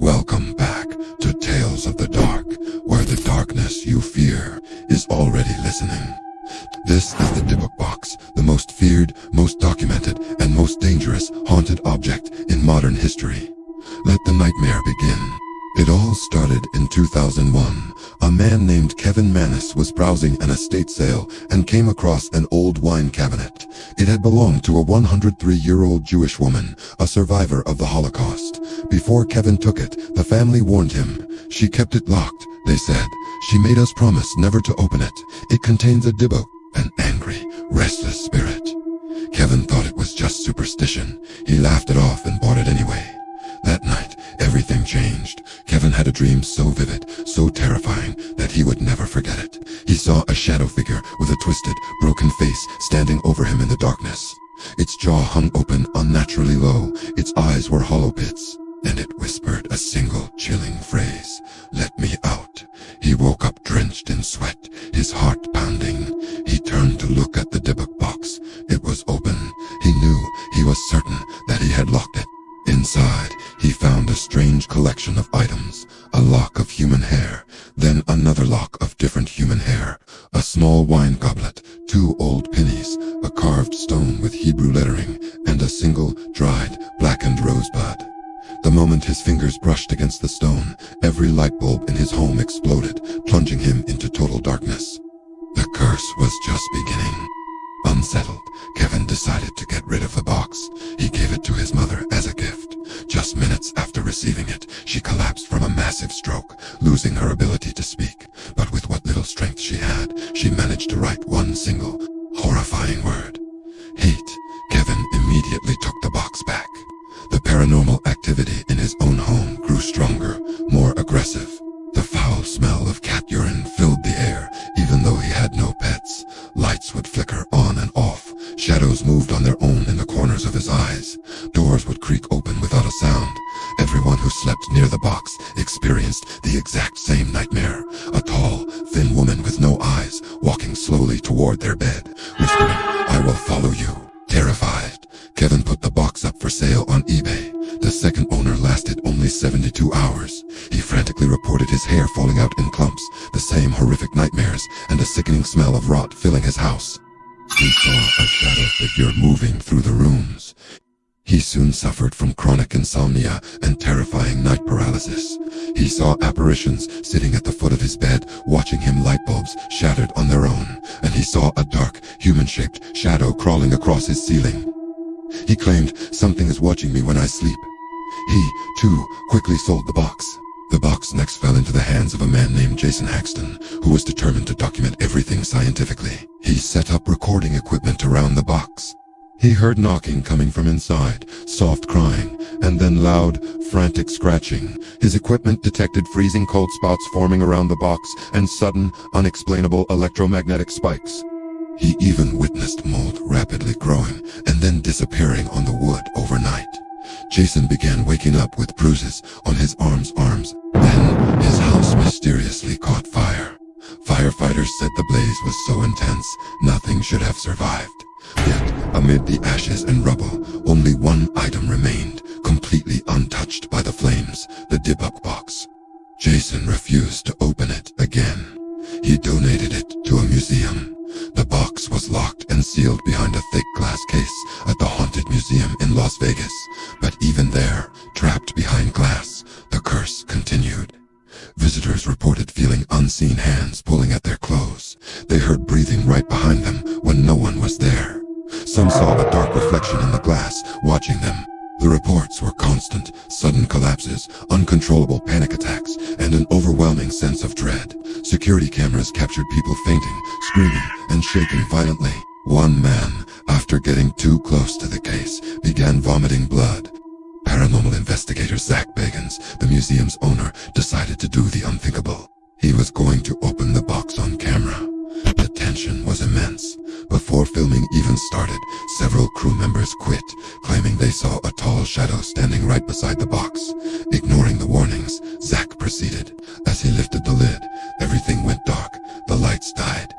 Welcome back to Tales of the Dark, where the darkness you fear is already listening. This is the Dybbuk Box, the most feared, most documented, and most dangerous haunted object in modern history. Let the nightmare begin. It all started in 2001. A man named Kevin Mannis was browsing an estate sale and came across an old wine cabinet. It had belonged to a 103-year-old Jewish woman, a survivor of the Holocaust. Before Kevin took it, the family warned him. She kept it locked, they said. She made us promise never to open it. It contains a Dybbuk, an angry, restless spirit. Kevin thought it was just superstition. He laughed it off and bought it anyway. That night, everything changed. Kevin had a dream so vivid, so terrifying, that he would never forget it. He saw a shadow figure with a twisted, broken face standing over him in the darkness. Its jaw hung open unnaturally low, its eyes were hollow pits, and it whispered a single chilling phrase, "Let me out." He woke up drenched in sweat, his heart pounding. He turned to look at the Dybbuk box. It was open. He knew, he was certain, that he had locked it. Inside, he found a strange collection of items, a lock of human hair, then another lock of different human hair, a small wine goblet, 2 old pennies, a carved stone with Hebrew lettering, and a single, dried, blackened rosebud. The moment his fingers brushed against the stone, every light bulb in his home exploded, plunging him into total darkness. The curse was just beginning. Unsettled, Kevin decided to get rid of the box. He gave it to his mother as a gift. Just minutes after receiving it, she collapsed from a massive stroke, losing her ability to speak. But with what little strength she had, she managed to write one single, horrifying word. Hate. Kevin immediately took the box back. The paranormal activity in his own home grew stronger, more aggressive. The foul smell of cat urine filled the air, even though he had no pets. Lights would flicker on and off. Shadows moved on their own in the corners of his eyes. Doors would creak open without a sound. Everyone who slept near the box experienced the exact same nightmare. A tall, thin woman with no eyes, walking slowly toward their bed, whispering, "I will follow you." Terrified, Kevin put the box up for sale on eBay. The second owner lasted only 72 hours. He frantically reported his hair falling out in clumps, the same horrific nightmares, and a sickening smell of rot filling his house. He saw a shadow figure moving through the rooms. He soon suffered from chronic insomnia and terrifying night paralysis. He saw apparitions sitting at the foot of his bed, watching him. Light bulbs shattered on their own, and he saw a dark, human-shaped shadow crawling across his ceiling. He claimed, "Something is watching me when I sleep." He, too, quickly sold the box. The box next fell into the hands of a man named Jason Haxton, who was determined to document everything scientifically. He set up recording equipment around the box. He heard knocking coming from inside, soft crying, and then loud, frantic scratching. His equipment detected freezing cold spots forming around the box and sudden, unexplainable electromagnetic spikes. He even witnessed mold rapidly growing and then disappearing on the wood overnight. Jason began waking up with bruises on his arms. Then, his house mysteriously caught fire. Firefighters said the blaze was so intense, nothing should have survived. Yet, amid the ashes and rubble, only one item remained, completely untouched by the flames, the Dybbuk box. Jason refused to open it again. He donated it to a museum. The box was locked and sealed behind a thick glass case at the Haunted Museum in Las Vegas. But even there, trapped behind glass, the curse continued. Visitors reported feeling unseen hands pulling at their clothes. They heard breathing right behind them when no one was there. Some saw a dark reflection in the glass, watching them. The reports were constant, sudden collapses, uncontrollable panic attacks, and an overwhelming sense of dread. Security cameras captured people fainting, screaming, and shaking violently. One man, after getting too close to the case, began vomiting blood. Paranormal investigator Zach Bagans, the museum's owner, decided to do the unthinkable. He was going to open the box on camera. The tension was immense. Before filming even started, several crew members quit, claiming they saw a tall shadow standing right beside the box. Ignoring the warnings, Zach proceeded. As he lifted the lid, everything went dark, the lights died,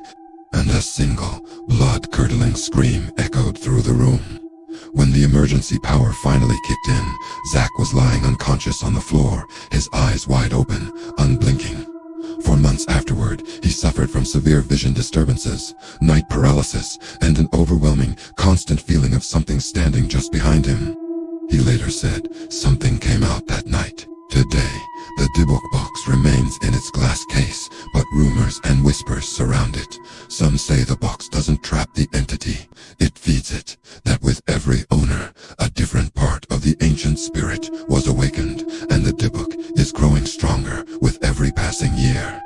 and a single, blood-curdling scream echoed through the room. When the emergency power finally kicked in, Zach was lying unconscious on the floor, his eyes wide open, unblinking. For months afterward, he suffered from severe vision disturbances, night paralysis, and an overwhelming, constant feeling of something standing just behind him. He later said, "Something came out that night." Today, the Dybbuk Box remains in its glass case, but rumors and whispers surround it. Some say the box doesn't trap the entity, it feeds it, that with every owner, a different part of the ancient spirit was awakened, and the Dybbuk is growing stronger with every passing year.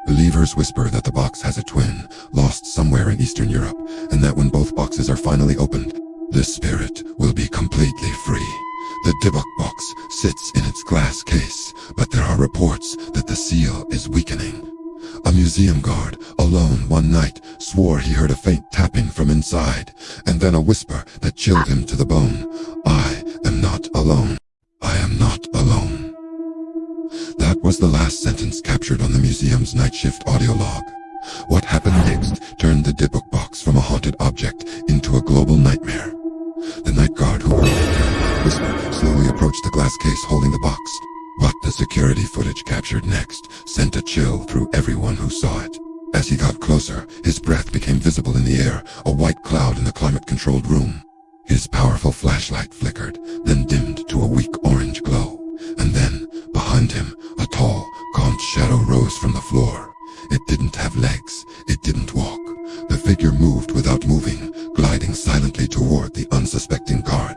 Believers whisper that the box has a twin, lost somewhere in Eastern Europe, and that when both boxes are finally opened, the spirit will be completely free. The Dybbuk Box sits in its glass case, but there are reports that the seal is weakening. A museum guard, alone one night, swore he heard a faint tapping from inside, and then a whisper that chilled him to the bone. "I am not alone. I am not alone." That was the last sentence captured on the museum's night shift audio log. What happened next turned the Dybbuk Box from a haunted object into a global nightmare. The night guard who earlier heard whisper slowly approached the glass case holding the box. But the security footage captured next sent a chill through everyone who saw it. As he got closer, his breath became visible in the air, a white cloud in the climate-controlled room. His powerful flashlight flickered, then dimmed to a weak orange glow. And then, behind him, a tall, gaunt shadow rose from the floor. It didn't have legs. It didn't walk. The figure moved without moving, gliding silently toward the unsuspecting guard.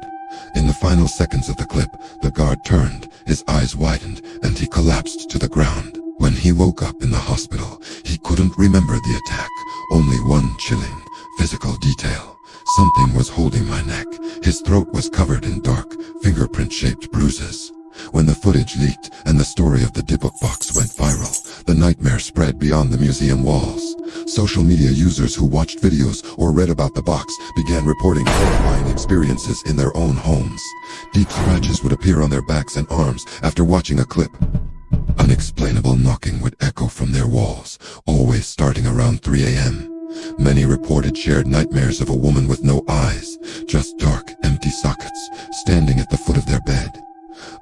In the final seconds of the clip, the guard turned, his eyes widened, and he collapsed to the ground. When he woke up in the hospital, he couldn't remember the attack, only one chilling, physical detail. Something was holding my neck. His throat was covered in dark, fingerprint-shaped bruises. When the footage leaked and the story of the Dybbuk Box went viral, the nightmare spread beyond the museum walls. Social media users who watched videos or read about the box began reporting horrifying experiences in their own homes. Deep scratches would appear on their backs and arms after watching a clip. Unexplainable knocking would echo from their walls, always starting around 3 a.m. Many reported shared nightmares of a woman with no eyes, just dark, empty sockets, standing at the foot of their bed.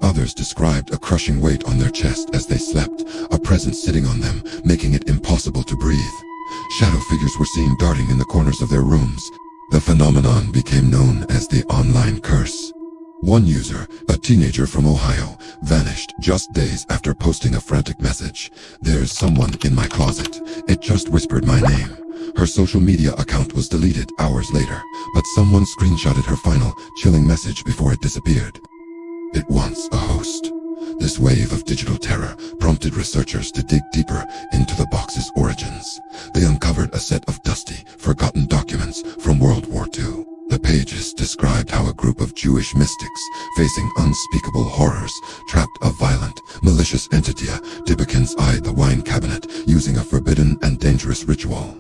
Others described a crushing weight on their chest as they slept, a presence sitting on them, making it impossible to breathe. Shadow figures were seen darting in the corners of their rooms. The phenomenon became known as the online curse. One user, a teenager from Ohio, vanished just days after posting a frantic message. "There's someone in my closet. It just whispered my name." Her social media account was deleted hours later, but someone screenshotted her final, chilling message before it disappeared. It wants a host. This wave of digital terror prompted researchers to dig deeper into the box's origins. They uncovered a set of dusty, forgotten documents from World War II. The pages described how a group of Jewish mystics, facing unspeakable horrors, trapped a violent, malicious entity. Dybbukins eyed the wine cabinet using a forbidden and dangerous ritual.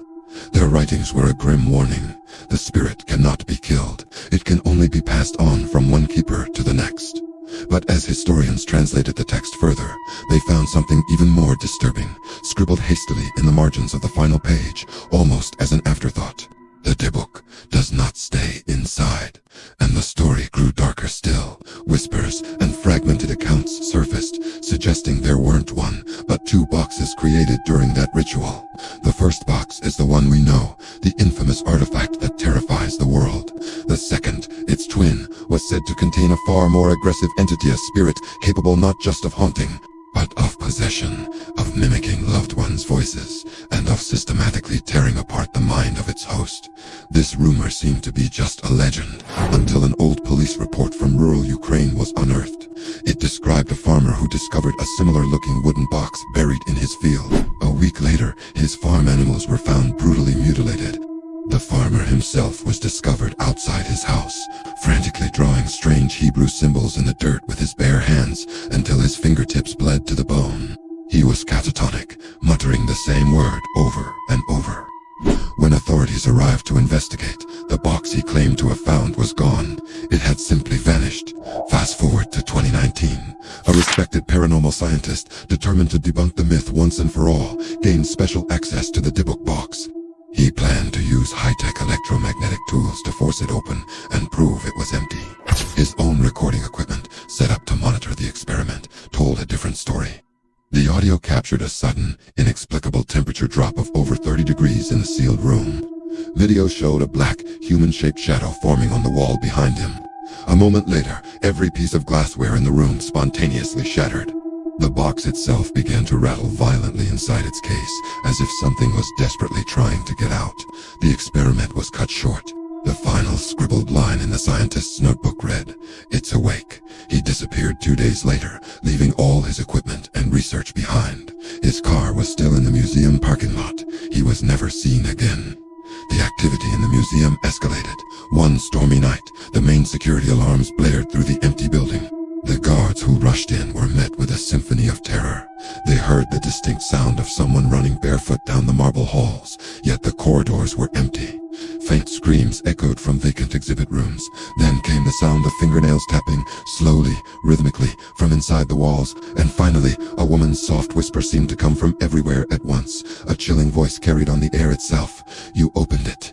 Their writings were a grim warning. The spirit cannot be killed. It can only be passed on from one keeper to the next. But as historians translated the text further, they found something even more disturbing, scribbled hastily in the margins of the final page, almost as an afterthought. The Dybbuk does not stay inside. And the story grew darker still. Whispers and fragmented accounts surfaced, suggesting there weren't one, but 2 boxes created during that ritual. The first box is the one we know, the infamous artifact that terrifies the world. The second, its twin, was said to contain a far more aggressive entity, a spirit capable not just of haunting, but of possession, of mimicking loved ones' voices, and of systematically tearing apart the mind of its host. This rumor seemed to be just a legend, until an old police report from rural Ukraine was unearthed. It described a farmer who discovered a similar-looking wooden box buried in his field. A week later, his farm animals were found brutally mutilated. The farmer himself was discovered outside his house, frantically drawing strange Hebrew symbols in the dirt with his bare hands until his fingertips bled to the bone. He was catatonic, muttering the same word over and over. When authorities arrived to investigate, the box he claimed to have found was gone. It had simply vanished. Fast forward to 2019. A respected paranormal scientist, determined to debunk the myth once and for all, gained special access to the Dybbuk Box. He planned to use high-tech electromagnetic tools to force it open and prove it was empty. His own recording equipment, set up to monitor the experiment, told a different story. The audio captured a sudden, inexplicable temperature drop of over 30 degrees in the sealed room. Video showed a black, human-shaped shadow forming on the wall behind him. A moment later, every piece of glassware in the room spontaneously shattered. The box itself began to rattle violently inside its case, as if something was desperately trying to get out. The experiment was cut short. The final scribbled line in the scientist's notebook read, "It's awake." He disappeared 2 days later, leaving all his equipment and research behind. His car was still in the museum parking lot. He was never seen again. The activity in the museum escalated. One stormy night, the main security alarms blared through the empty building. The guards who rushed in were met with a symphony of terror. They heard the distinct sound of someone running barefoot down the marble halls, yet the corridors were empty. Faint screams echoed from vacant exhibit rooms. Then came the sound of fingernails tapping, slowly, rhythmically, from inside the walls. And finally, a woman's soft whisper seemed to come from everywhere at once. A chilling voice carried on the air itself. "You opened it."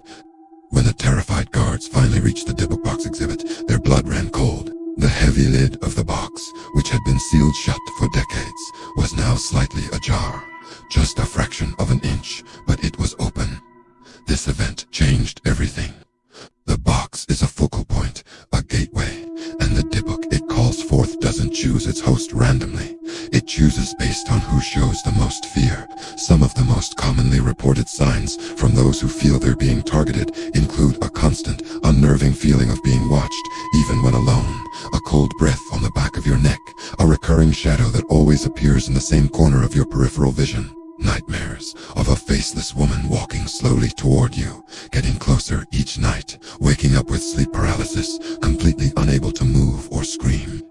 When the terrified guards finally reached the Dybbuk Box exhibit, their blood ran cold. The heavy lid of the box, which had been sealed shut for decades, was now slightly ajar. Just a fraction of an inch, but it was open. This event changed everything. The box is a focal point, a gateway, and the Dybbuk it calls forth doesn't choose its host randomly. It chooses based on who shows the most fear. Some of the most commonly reported signs from those who feel they're being targeted include a constant, unnerving feeling of being watched, even when alone, a cold breath on the back of your neck, a recurring shadow that always appears in the same corner of your peripheral vision. Nightmares of a faceless woman walking slowly toward you, getting closer each night, waking up with sleep paralysis, completely unable to move or scream.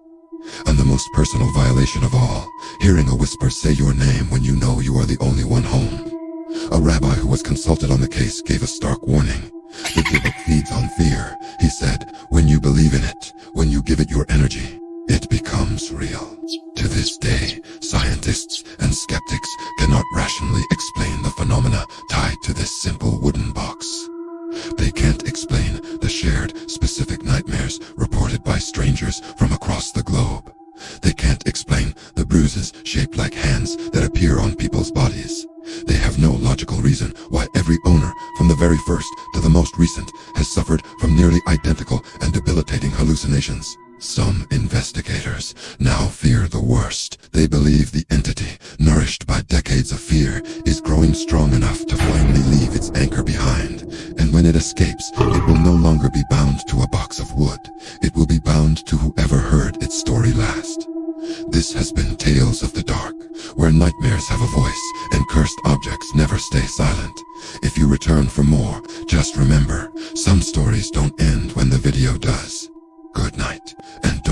And the most personal violation of all, hearing a whisper say your name when you know you are the only one home. A rabbi who was consulted on the case gave a stark warning. The Dybbuk feeds on fear, he said. When you believe in it, when you give it your energy, it becomes real. To this day, scientists and skeptics cannot rationally explain the phenomena tied to this simple wooden box. They can't explain the shared, specific nightmares reported by strangers from across the globe. They can't explain the bruises shaped like hands that appear on people's bodies. They have no logical reason why every owner, from the very first to the most recent, has suffered from nearly identical and debilitating hallucinations. Some investigators now fear the worst. They believe the entity, nourished by decades of fear, is growing strong enough to finally leave its anchor behind. And when it escapes, it will no longer be bound to a box of wood. It will be bound to whoever heard its story last. This has been Tales of the Dark, where nightmares have a voice and cursed objects never stay silent. If you return for more, just remember, some stories don't end when the video does. Good night, and